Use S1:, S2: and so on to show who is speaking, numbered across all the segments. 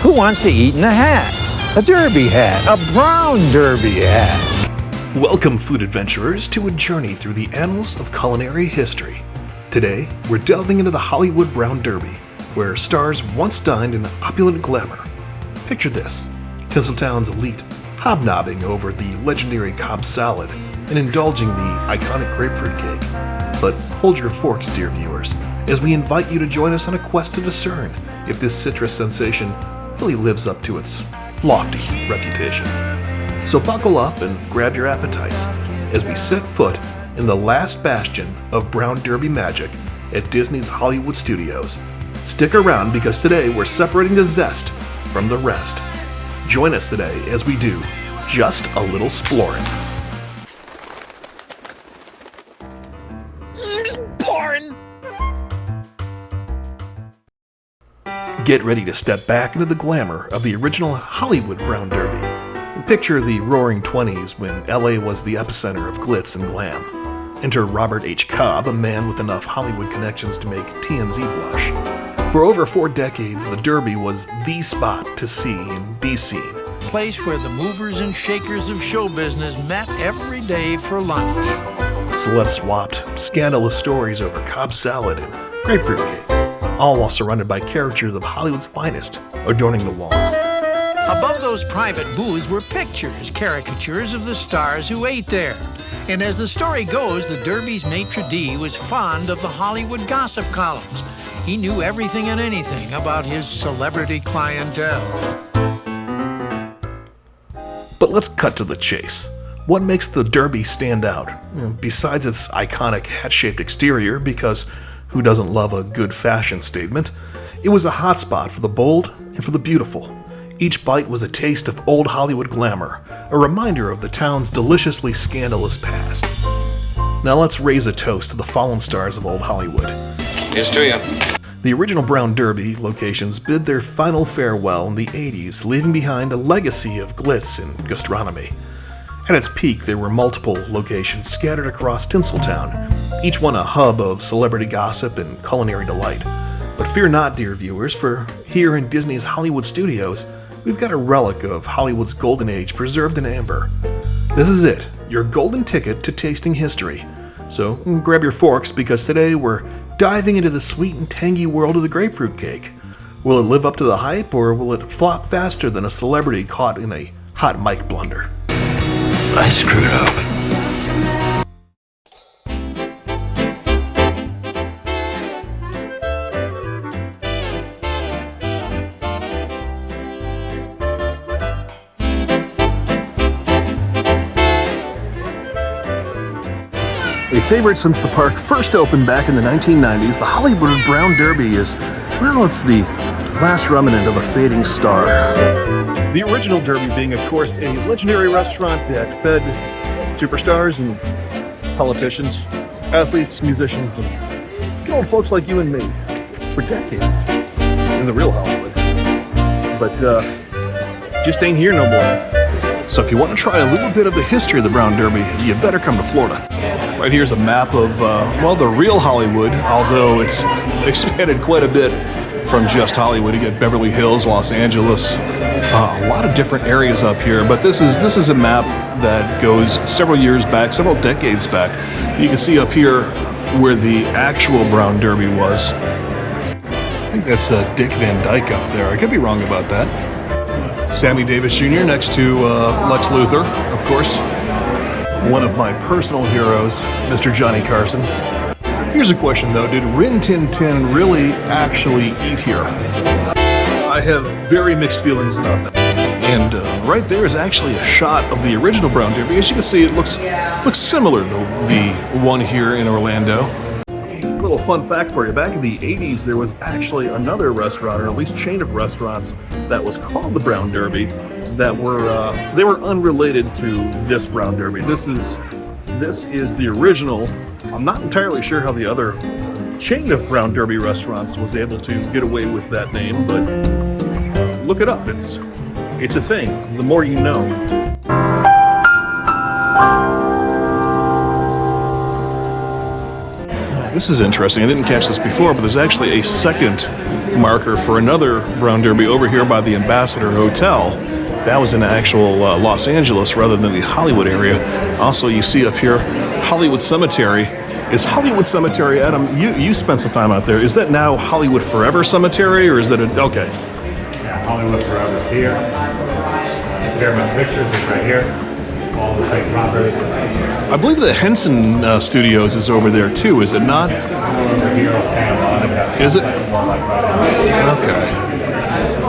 S1: Who wants to eat in a hat? A derby hat, a brown derby hat.
S2: Welcome, food adventurers, to a journey through the annals of culinary history. Today, we're delving into the Hollywood Brown Derby, where stars once dined in opulent glamour. Picture this: Tinseltown's elite hobnobbing over the legendary Cobb salad and indulging the iconic grapefruit cake. But hold your forks, dear viewers, as we invite you to join us on a quest to discern if this citrus sensation really lives up to its lofty reputation. So buckle up and grab your appetites as we set foot in the last bastion of Brown Derby magic at Disney's Hollywood Studios. Stick around, because today we're separating the zest from the rest. Join us today as we do just a little Splorin. Get ready to step back into the glamour of the original Hollywood Brown Derby and picture the roaring 20s when LA was the epicenter of glitz and glam. Enter Robert H. Cobb, a man with enough Hollywood connections to make TMZ blush. For over 4 decades, the Derby was the spot to see and be seen.
S3: Place where the movers and shakers of show business met every day for lunch.
S2: Celebs swapped scandalous stories over Cobb salad and grapefruit cake, all while surrounded by characters of Hollywood's finest adorning the walls.
S3: Above those private booths were pictures, caricatures of the stars who ate there. And as the story goes, the Derby's maitre d' was fond of the Hollywood gossip columns. He knew everything and anything about his celebrity clientele.
S2: But let's cut to the chase. What makes the Derby stand out? Besides its iconic hat-shaped exterior, because who doesn't love a good fashion statement? It was a hotspot for the bold and for the beautiful. Each bite was a taste of old Hollywood glamour, a reminder of the town's deliciously scandalous past. Now let's raise a toast to the fallen stars of old Hollywood.
S4: Here's to you.
S2: The original Brown Derby locations bid their final farewell in the 80s, leaving behind a legacy of glitz and gastronomy. At its peak, there were multiple locations scattered across Tinseltown, each one a hub of celebrity gossip and culinary delight. But fear not, dear viewers, for here in Disney's Hollywood Studios, we've got a relic of Hollywood's golden age preserved in amber. This is it, your golden ticket to tasting history. So grab your forks, because today we're diving into the sweet and tangy world of the grapefruit cake. Will it live up to the hype, or will it flop faster than a celebrity caught in a hot mic blunder?
S4: I screwed up.
S2: A favorite since the park first opened back in the 1990s, the Hollywood Brown Derby is, well, it's the last remnant of a fading star. The original Derby being, of course, a legendary restaurant that fed superstars and politicians, athletes, musicians, and good old folks like you and me for decades in the real Hollywood. But just ain't here no more. So if you want to try a little bit of the history of the Brown Derby, you better come to Florida. Right here's a map of, the real Hollywood, although it's expanded quite a bit from just Hollywood. You get Beverly Hills, Los Angeles, a lot of different areas up here. But this is a map that goes several years back, several decades back. You can see up here where the actual Brown Derby was. I think that's Dick Van Dyke up there. I could be wrong about that. Sammy Davis Jr. next to Lex Luthor, of course. One of my personal heroes, Mr. Johnny Carson. Here's a question though, did Rin Tin Tin really actually eat here? I have very mixed feelings about that. And right there is actually a shot of the original Brown Derby. As you can see, it looks similar to the one here in Orlando. A little fun fact for you, back in the 80s there was actually another restaurant, or at least chain of restaurants, that was called the Brown Derby, that were they were unrelated to this Brown Derby. This is the original. I'm not entirely sure how the other chain of Brown Derby restaurants was able to get away with that name, but look it up. It's a thing. The more you know. This is interesting. I didn't catch this before, but there's actually a second marker for another Brown Derby over here by the Ambassador Hotel. That was in actual Los Angeles rather than the Hollywood area. Also, you see up here, Hollywood Cemetery. Is Hollywood Cemetery, Adam, you spent some time out there. Is that now Hollywood Forever Cemetery, or is that okay.
S5: Yeah, Hollywood Forever is here. Paramount Pictures is right here. All the same properties.
S2: I believe the Henson Studios is over there too, is it not? Is it? Okay.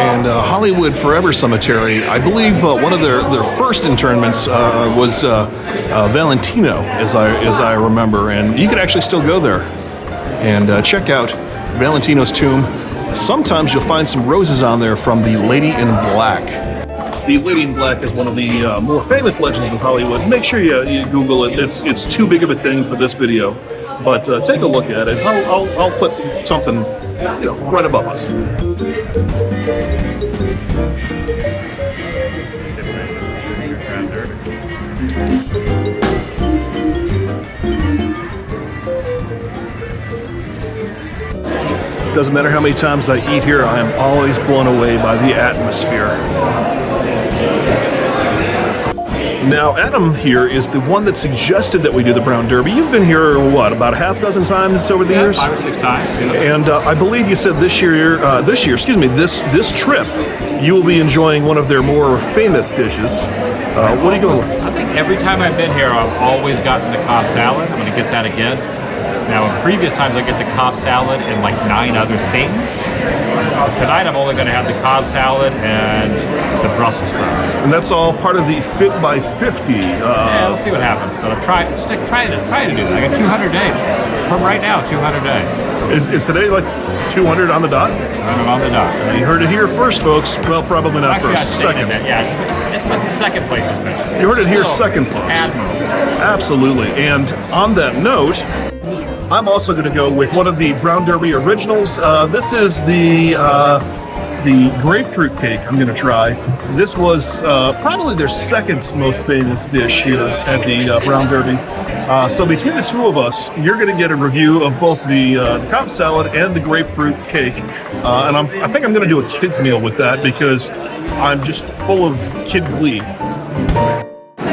S2: And Hollywood Forever Cemetery, I believe one of their first internments was Valentino, as I remember, and you could actually still go there and check out Valentino's tomb. Sometimes you'll find some roses on there from the Lady in Black. The Lady in Black is one of the more famous legends of Hollywood. Make sure you Google it. It's too big of a thing for this video, but take a look at it. I'll put something right above us. Doesn't matter how many times I eat here, I am always blown away by the atmosphere. Now, Adam here is the one that suggested that we do the Brown Derby. You've been here, what, about a half dozen times over the years?
S5: 5 or 6 times.
S2: And I believe you said this trip, you will be enjoying one of their more famous dishes. What are you going with?
S5: I think every time I've been here, I've always gotten the Cobb salad. I'm going to get that again. Now, in previous times, I get the Cobb salad and like 9 other things. Tonight, I'm only going to have the Cobb salad and the Brussels sprouts.
S2: And that's all part of the Fit by 50.
S5: Yeah, we'll see what happens. But I'm trying to do that. I got 200 days. From right now, 200 days. So
S2: Is today like 200 on the dot?
S5: 200 on the dot.
S2: You heard it here first, folks. Well, probably not
S5: Actually,
S2: first. Second.
S5: Yeah, the second place is mentioned.
S2: You heard it here second, folks.
S5: Admiral.
S2: Absolutely. And on that note, I'm also going to go with one of the Brown Derby originals. This is the grapefruit cake I'm going to try. This was probably their second most famous dish here at the Brown Derby. So between the two of us, you're going to get a review of both the Cobb salad and the grapefruit cake. And I think I'm going to do a kid's meal with that because I'm just full of kid glee.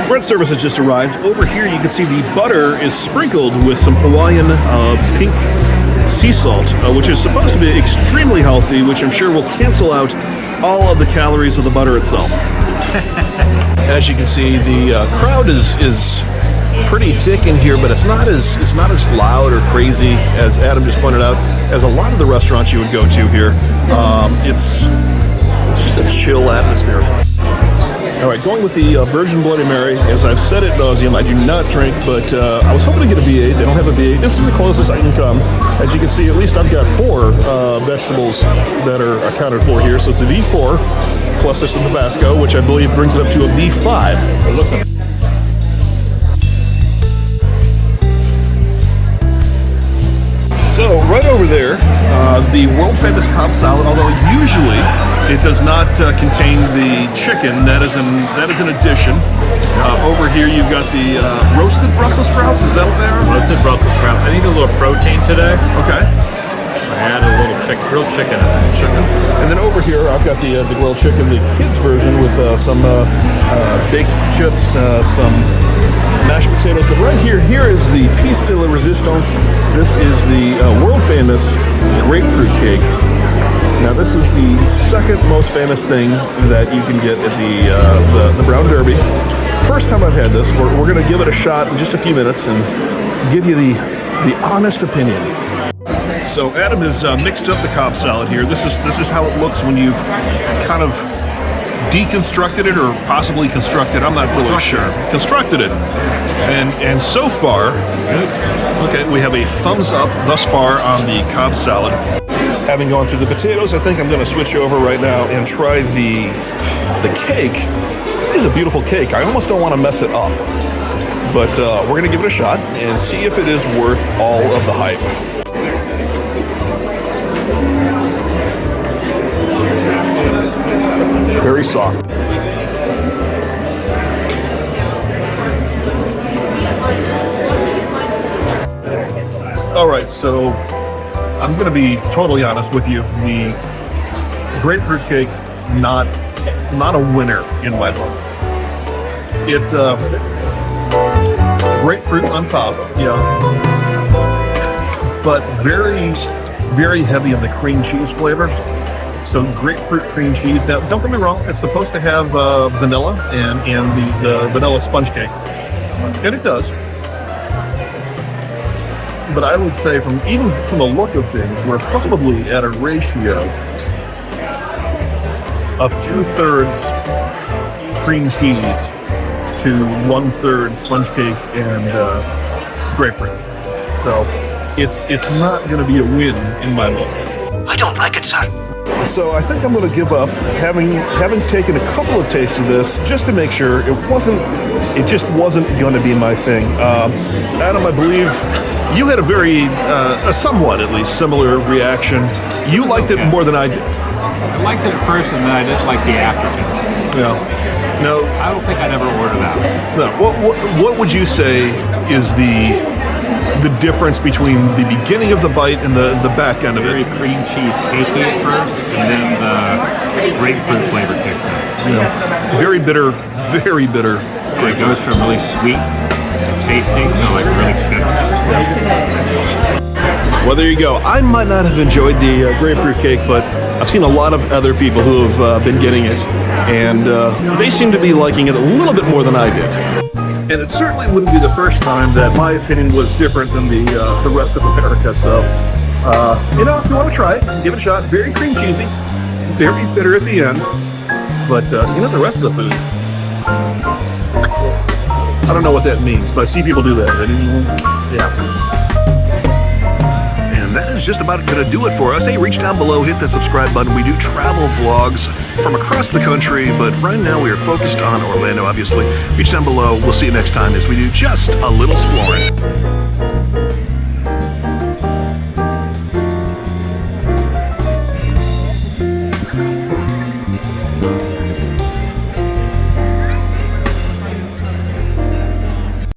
S2: Bread service has just arrived. Over here you can see the butter is sprinkled with some Hawaiian pink sea salt, which is supposed to be extremely healthy, which I'm sure will cancel out all of the calories of the butter itself. As you can see, the crowd is pretty thick in here, but it's not as loud or crazy as Adam just pointed out, as a lot of the restaurants you would go to here. It's just a chill atmosphere. All right, going with the Virgin Bloody Mary. As I've said ad nauseum, I do not drink, but I was hoping to get a V8. They don't have a V8. This is the closest I can come. As you can see, at least I've got 4 vegetables that are accounted for here. So it's a V4 plus this Tabasco, which I believe brings it up to a V5. So listen. So right over there, the world famous Cobb salad, although usually it does not contain the chicken, that is an addition. Over here you've got the roasted Brussels sprouts, is that what they are?
S5: Roasted Brussels sprouts. I need a little protein today.
S2: Okay.
S5: I added a little grilled chicken in it.
S2: And then over here I've got the grilled chicken, the kids version with some baked chips, some mashed potatoes. But right here is the piece de la resistance. This is the world famous grapefruit cake. Now this is the second most famous thing that you can get at the Brown Derby. First time I've had this. We're going to give it a shot in just a few minutes and give you the honest opinion. So Adam has mixed up the Cobb salad here. This is how it looks when you've kind of deconstructed it or possibly constructed. I'm not really sure. Constructed it, and so far, okay, we have a thumbs up thus far on the Cobb salad. Having gone through the potatoes, I think I'm going to switch over right now and try the cake. It is a beautiful cake. I almost don't want to mess it up, but we're going to give it a shot and see if it is worth all of the hype. Very soft. All right, right, so I'm going to be totally honest with you. The grapefruit cake, not a winner in my book. It grapefruit on top, but very, very heavy in the cream cheese flavor. So grapefruit cream cheese. Now, don't get me wrong, it's supposed to have vanilla and the vanilla sponge cake, and it does. But I would say even from the look of things, we're probably at a ratio of 2/3 cream cheese to 1/3 sponge cake and grapefruit. So it's not going to be a win in my book.
S4: I don't like it, sir.
S2: So I think I'm going to give up, having taken a couple of tastes of this, just to make sure it just wasn't going to be my thing. Adam, I believe you had a somewhat at least similar reaction. You liked it more than I did.
S5: I liked it at first, and then I didn't like the aftertaste.
S2: Yeah. No.
S5: I don't think I'd ever order that.
S2: No. What would you say is the difference between the beginning of the bite and the back end of
S5: Very
S2: it?
S5: cream cheese cakey at first, and then the grapefruit flavor kicks in.
S2: Yeah. Very bitter, very bitter.
S5: It goes from really sweet and tasty to like really bitter.
S2: Well, there you go. I might not have enjoyed the grapefruit cake, but I've seen a lot of other people who have been getting it, and they seem to be liking it a little bit more than I did. And it certainly wouldn't be the first time that my opinion was different than the rest of America. So, if you want to try it, give it a shot. Very cream cheesy, very bitter at the end, but the rest of the food, I don't know what that means, but I see people do that. Yeah. And that is just about going to do it for us. Hey, reach down below, hit that subscribe button. We do travel vlogs from across the country, but right now we are focused on Orlando, obviously. Reach down below. We'll see you next time as we do just a little Splorin.